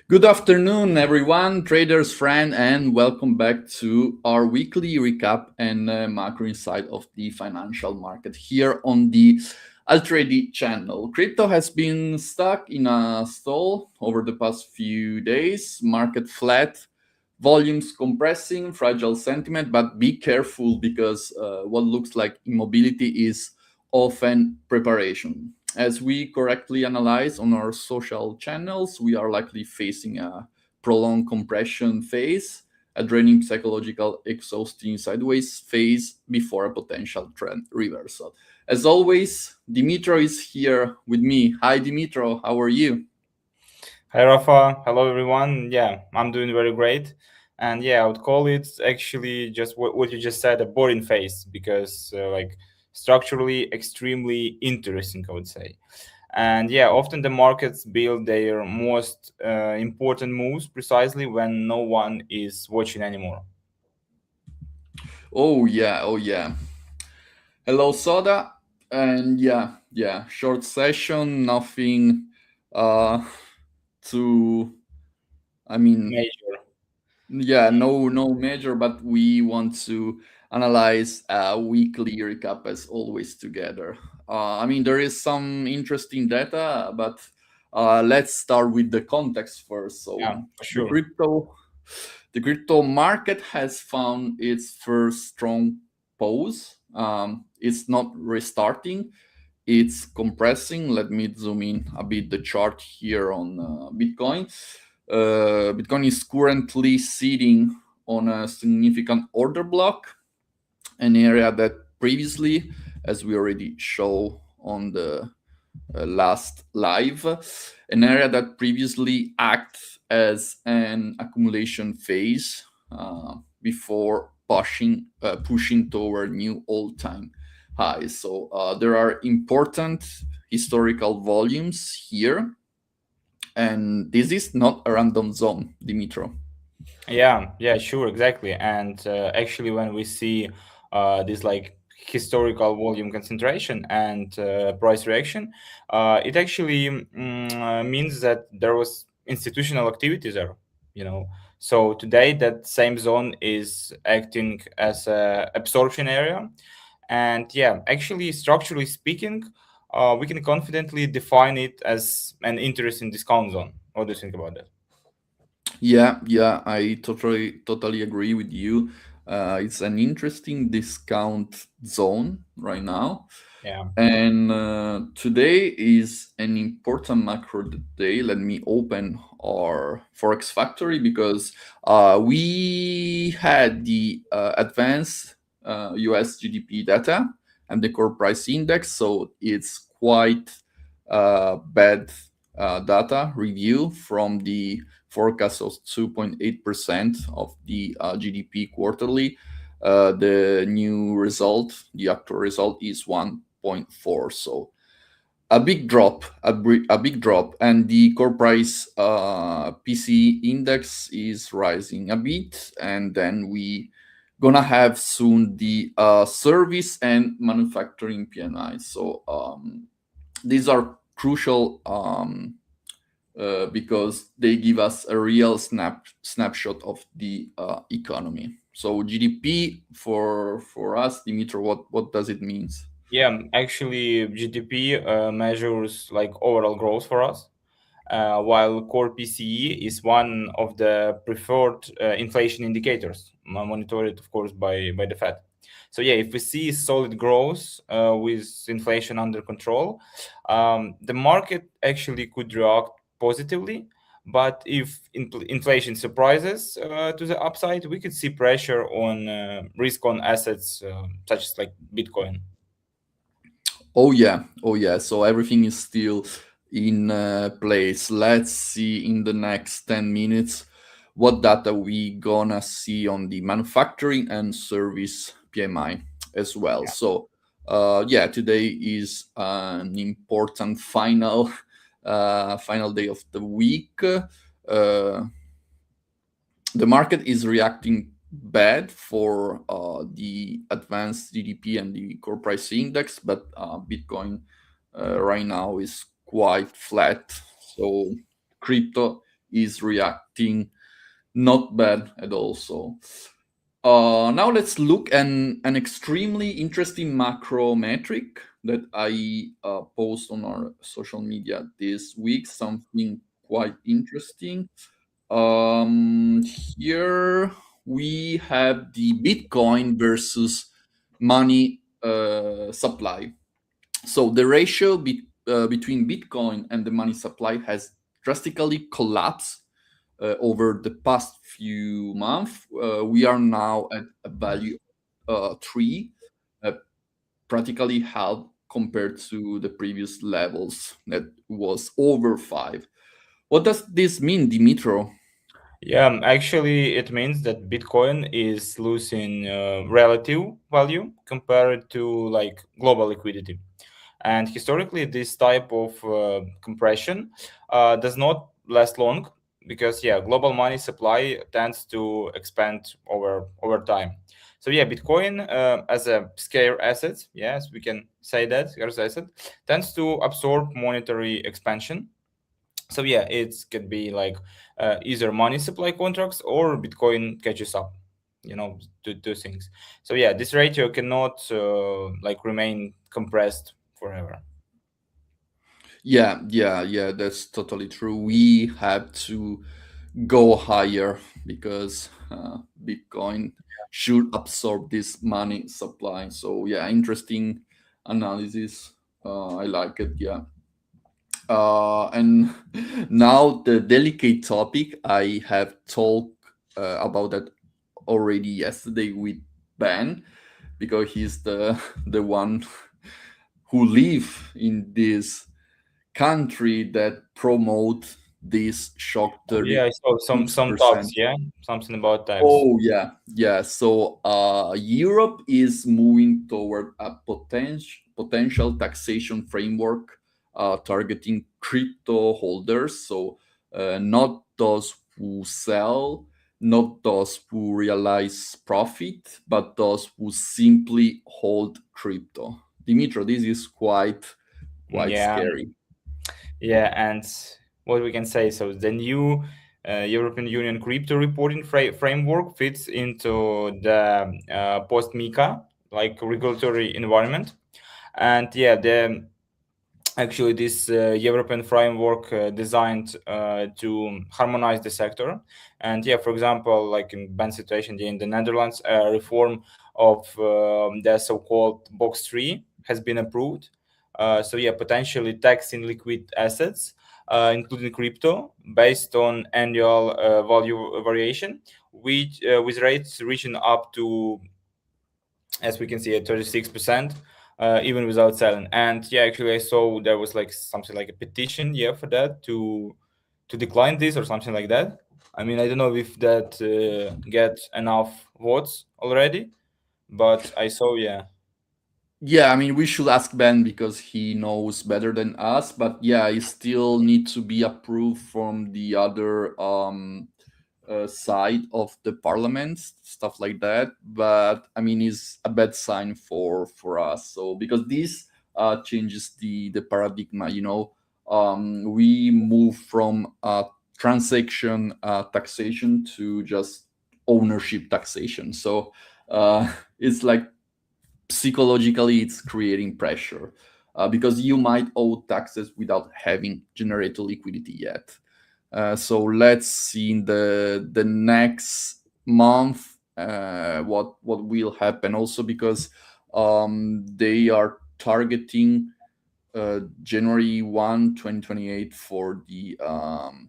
Good afternoon, everyone, traders, friend, and welcome back to our weekly recap and macro insight of the financial market here on the Altrady channel. Crypto has been stuck in a stall over the past few days, market flat, volumes compressing, fragile sentiment, but be careful because what looks like immobility is often preparation. As we correctly analyze on our social channels, we are likely facing a prolonged compression phase, a draining psychological exhausting sideways phase before a potential trend reversal. As always, Dimitro is here with me. Hi, Dimitro. How are you? Hi Rafa, hello everyone. Yeah, I'm doing very great. And yeah, I would call it actually just what you just said, a boring phase, because structurally extremely interesting, I would say. And yeah, often the markets build their most important moves precisely when no one is watching anymore. Oh, yeah. Oh, yeah. Hello, Soda. And yeah, short session, nothing uh, to, I mean, Major. yeah, no major, but we want to analyze a weekly recap as always together. There is some interesting data, but let's start with the context first. So Yeah, for the sure. crypto, the crypto market has found its first strong pause. It's not restarting; it's compressing. Let me zoom in a bit the chart here on Bitcoin. Bitcoin is currently sitting on a significant order block, an area that previously, as we already show on the last live, an area that previously acted as an accumulation phase before pushing toward new all-time highs. So there are important historical volumes here, and this is not a random zone, Dimitro. Yeah, sure, exactly. And actually, when we see this historical volume concentration and price reaction, it actually means that there was institutional activity there. You know, so today that same zone is acting as a absorption area, and yeah, actually, structurally speaking, we can confidently define it as an interesting discount zone. What do you think about that? Yeah, I totally agree with you. It's an interesting discount zone right now. Yeah. And today is an important macro day. Let me open our Forex Factory because we had the Advance US GDP data and the core price index. So it's quite bad data review from the forecast of 2.8% of the GDP quarterly. The new result, the actual result is 1.4. So a big drop, and the core price PCE index is rising a bit, and then we gonna have soon the service and manufacturing PMI. So these are crucial because they give us a real snapshot of the economy. So GDP for us, Dimitro, what does it mean? Yeah, actually, GDP measures like overall growth for us, while core PCE is one of the preferred inflation indicators, monitored, of course, by the Fed. So yeah, if we see solid growth with inflation under control, the market actually could react positively. But if inflation surprises to the upside, we could see pressure on risk on assets such as like Bitcoin. Oh yeah. So everything is still in place. Let's see in the next 10 minutes what data we gonna see on the manufacturing and service PMI as well. So yeah, today is an important final final day of the week. The market is reacting bad for the advanced GDP and the core price index, but Bitcoin right now is quite flat. So crypto is reacting not bad at all. So now let's look at an extremely interesting macro metric that I post on our social media this week. Something quite interesting. Um, Here we have the Bitcoin versus money supply. So the ratio between Bitcoin and the money supply has drastically collapsed over the past few months. We are now at a value three, uh, practically half compared to the previous levels that was over five. What does this mean, Dimitro? Yeah, actually, it means that Bitcoin is losing relative value compared to like global liquidity. And historically, this type of compression does not last long because yeah, global money supply tends to expand over time. So yeah, Bitcoin as a scarce asset, yes, we can say that scarce asset tends to absorb monetary expansion. So yeah, it could be like either money supply contracts or Bitcoin catches up, to two things. So yeah, this ratio cannot like remain compressed forever. Yeah, that's totally true. We have to go higher because Bitcoin should absorb this money supply. So yeah, interesting analysis. I like it. Yeah. And now the delicate topic I have talked about that already yesterday with Ben because he's the one who live in this country that promote this shock Oh, yeah, I saw some talks, 36%. yeah, something about tax. Oh yeah. So Europe is moving toward a potential taxation framework targeting crypto holders. So not those who sell, not those who realize profit, but those who simply hold crypto. Dimitro, this is quite Yeah, scary. yeah, and what we can say, so the new European Union crypto reporting framework fits into the post MiCA like regulatory environment, and yeah, the actually this European framework designed to harmonize the sector. And yeah, for example, like in ban situation in the Netherlands, reform of the so-called box 3 has been approved. So yeah, potentially taxing liquid assets, including crypto, based on annual value variation, which with rates reaching up to, as we can see, at 36%, even without selling. And yeah, actually, I saw there was like something like a petition, yeah, for that to decline this or something like that. I mean, I don't know if that gets enough votes already, but I saw, yeah. Yeah, I mean, we should ask Ben because he knows better than us. But yeah, it still need to be approved from the other side of the parliament, stuff like that. But I mean, it's a bad sign for us. So because this changes the paradigm. We move from transaction taxation to just ownership taxation. So it's like psychologically it's creating pressure because you might owe taxes without having generated liquidity yet. So let's see in the next month what will happen. Also because they are targeting January 1, 2028 for the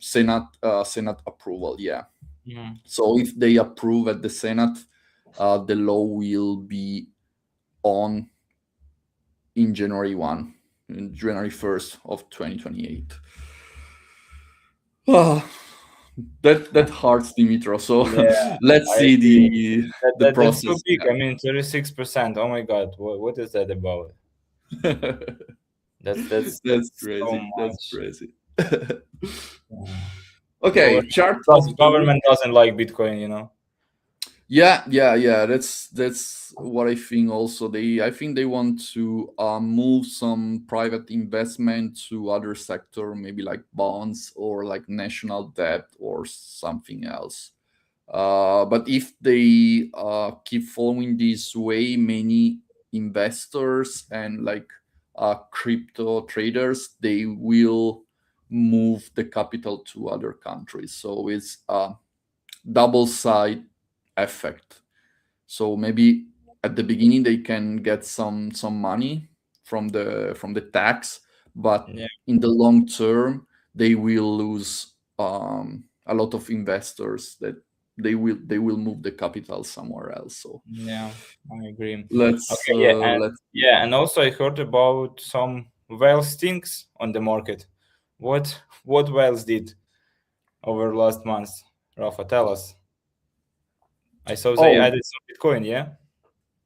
Senate approval. Yeah. Mhm. So if they approve at the Senate, the law will be on in January 1st of 2028. Ah, that hurts, Dimitro. So Yeah, let's I see agree. the That's so process. big. I mean, 36%. Oh my God, what is that about? Yeah. That's That's so crazy. That's much. crazy. Yeah. Okay, Government chart of the week. government doesn't like Bitcoin, you know. Yeah. That's what I think. Also, I think they want to move some private investment to other sector, maybe like bonds or like national debt or something else. But if they keep following this way, many investors and like crypto traders, they will move the capital to other countries. So it's a double side effect. So maybe at the beginning they can get some money from the tax, but Yeah, in the long term they will lose a lot of investors that they will move the capital somewhere else. So yeah, I agree. let's Okay, yeah, and let's yeah, and also I heard about some whale stinks on the market. What whales did over last month? Rafa, tell us. I saw they oh added some Bitcoin, yeah?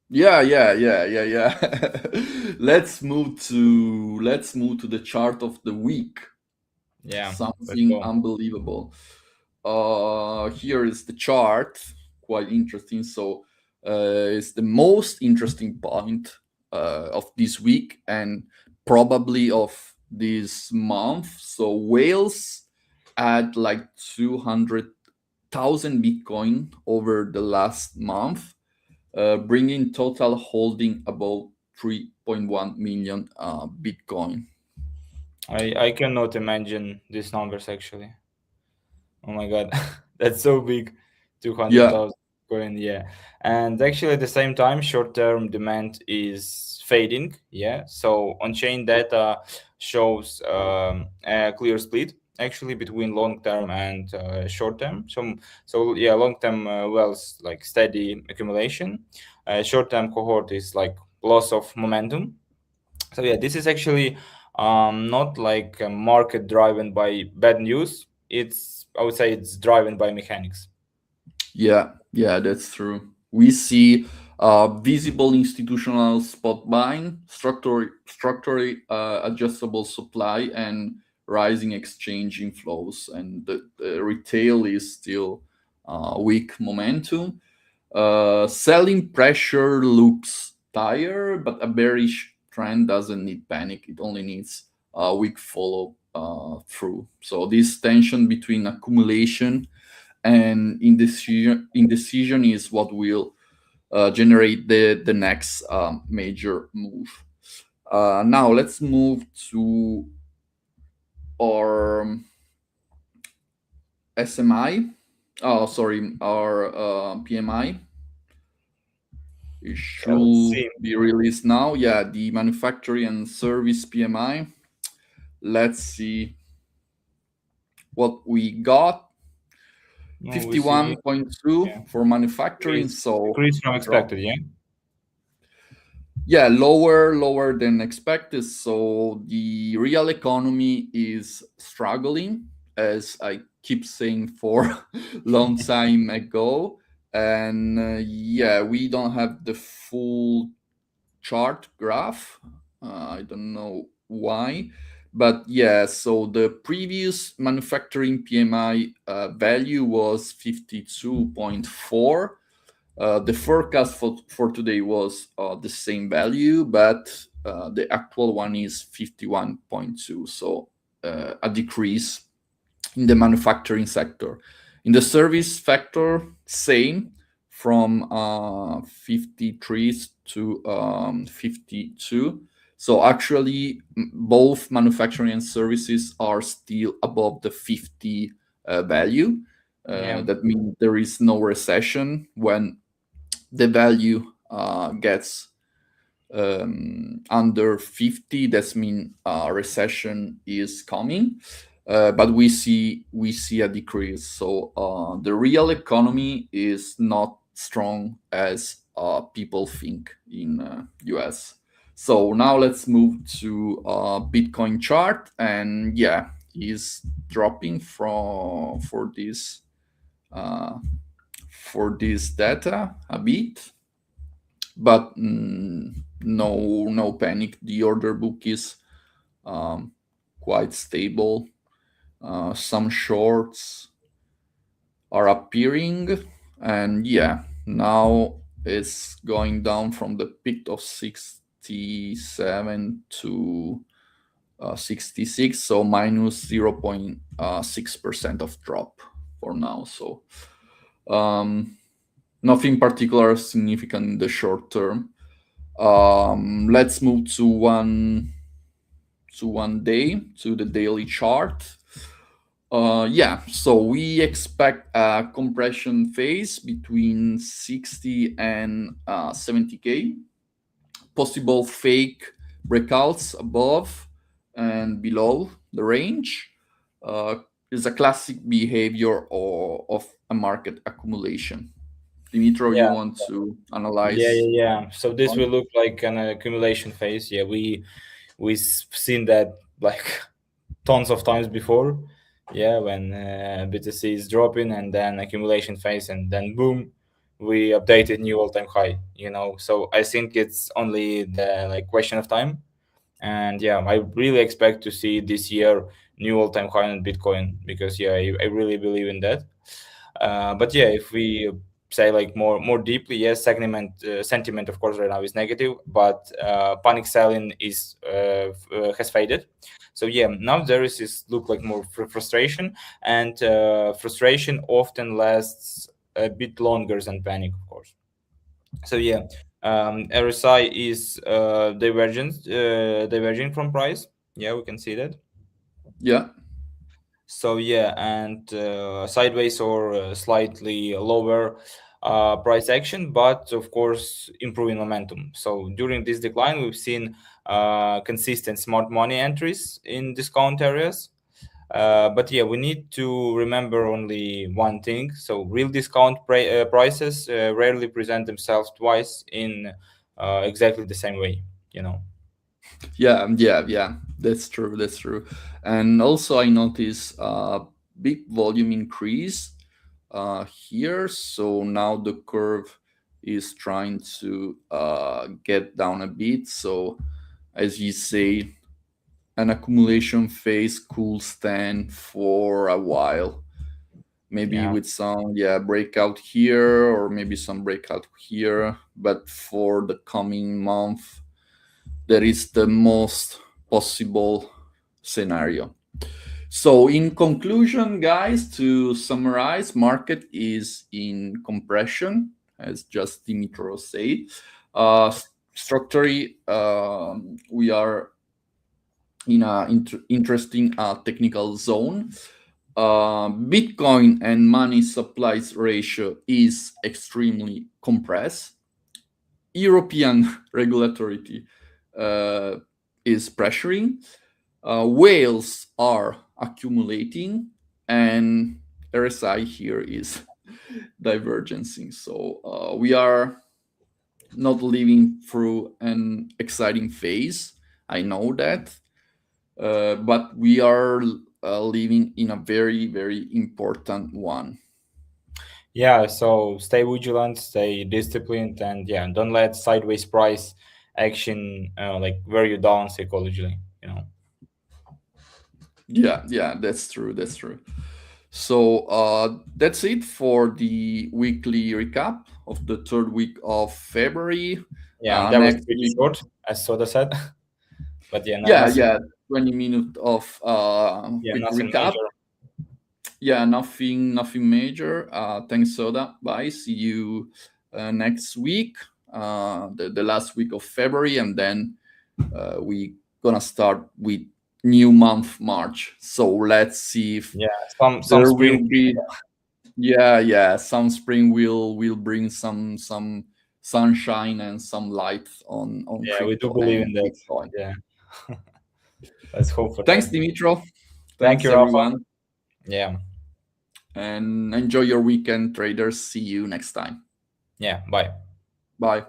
yeah. Let's move to the chart of the week. Yeah, let's Something go. unbelievable. Here is the chart, quite interesting. So, it's the most interesting point of this week and probably of this month. So, whales had like 200,000 Bitcoin over the last month, bringing total holding about 3.1 million Bitcoin. I cannot imagine these numbers actually. Oh my God, that's so big. Yeah, 200,000 coin, yeah. And actually, at the same time, short-term demand is fading, yeah. So on-chain data shows a clear split actually between long-term and short-term. So yeah, long-term wealth like steady accumulation. Short-term cohort is like loss of momentum. So yeah, this is actually not like a market driven by bad news. It's, I would say it's driven by mechanics. yeah, that's true. We see visible institutional spot buying, structurally adjustable supply, and rising exchange inflows, and the retail is still weak momentum. Selling pressure looks tired, but a bearish trend doesn't need panic. It only needs a weak follow through. So this tension between accumulation and indecision is what will generate the next major move. Now let's move to our SMI. Oh, sorry, our PMI. It Yeah, let's should see. be released now. Yeah, the Manufacturing and Service PMI. Let's see what we got. No, we see 51.2 yeah, for manufacturing. So decrease from drop. expected. Yeah, Yeah, lower than expected. So the real economy is struggling, as I keep saying for long time ago. And yeah, we don't have the full chart graph. I don't know why, but yeah. So the previous manufacturing PMI value was 52.4. The forecast for today was the same value, but the actual one is 51.2. So a decrease in the manufacturing sector. In the service sector, same from 53 to 52. So actually, both manufacturing and services are still above the 50 value. yeah, That means there is no recession when the value gets under 50. That means a recession is coming, but we see a decrease. So the real economy is not strong as people think in US. So now let's move to Bitcoin chart, and yeah, is dropping uh, for this data a bit, but no panic. The order book is um, quite stable. Some shorts are appearing, and yeah. Now it's going down from the peak of 67 to 66, so minus 0.6% of drop for now. So nothing particular significant in the short term. Let's move to one day, to the daily chart. Yeah, so we expect a compression phase between 60 and 70K. Possible fake breakouts above and below the range is a classic behavior of a market accumulation. Dimitro, you Yeah, want to yeah, analyze? yeah, yeah. So this will look like an accumulation phase. Yeah, we've seen that like tons of times before. Yeah, when BTC is dropping and then accumulation phase and then boom, we updated new all-time high. So I think it's only the like question of time. And yeah, I really expect to see this year new all-time high on Bitcoin because yeah, I really believe in that. But yeah, if we say like more deeply, yes, sentiment of course right now is negative, but panic selling has faded. So yeah, now there is this look like more frustration, and frustration often lasts a bit longer than panic, of course. So yeah, RSI is diverging from price. Yeah, we can see that. Yeah, So yeah, and sideways or slightly lower price action, but of course improving momentum. So during this decline, we've seen consistent smart money entries in discount areas. But yeah, we need to remember only one thing. So real discount prices rarely present themselves twice in exactly the same way. You know. yeah. That's true. That's true. And also, I notice a big volume increase here. So now the curve is trying to get down a bit. So, as you say, an accumulation phase could stand for a while. Maybe Yeah. with some breakout here or maybe some breakout here. But for the coming month, that is the most possible scenario. So, in conclusion, guys, to summarize, market is in compression, as just Dimitro said. Uh, Structurally, we are in a interesting technical zone. Bitcoin and money supplies ratio is extremely compressed. European regulatory uh, is pressuring. Whales are accumulating, and RSI here is divergencing. So we are not living through an exciting phase. I know that, but we are living in a very, very important one. Yeah, so stay vigilant, stay disciplined, and yeah, don't let sideways price action like wear you down psychologically. Yeah, that's true. That's true. So that's it for the weekly recap of the third week of February. Yeah, and that was Next pretty week, short, as Soda said. But yeah, yeah, nothing, yeah, 20 minutes of yeah, quick nothing recap. major. Yeah, nothing major. Thanks, Soda. Bye. See you next week, the last week of February, and then we gonna start with new month March. So let's see if Yeah, some there spring. will be, yeah, some spring will bring some sunshine and some light on Yeah, we do crypto believe and in that. Bitcoin. Yeah, let's hope for Thanks, that. Dimitro. Thank Thanks, you, Rafa. everyone, Yeah, and enjoy your weekend, traders. See you next time. yeah, bye. Bye.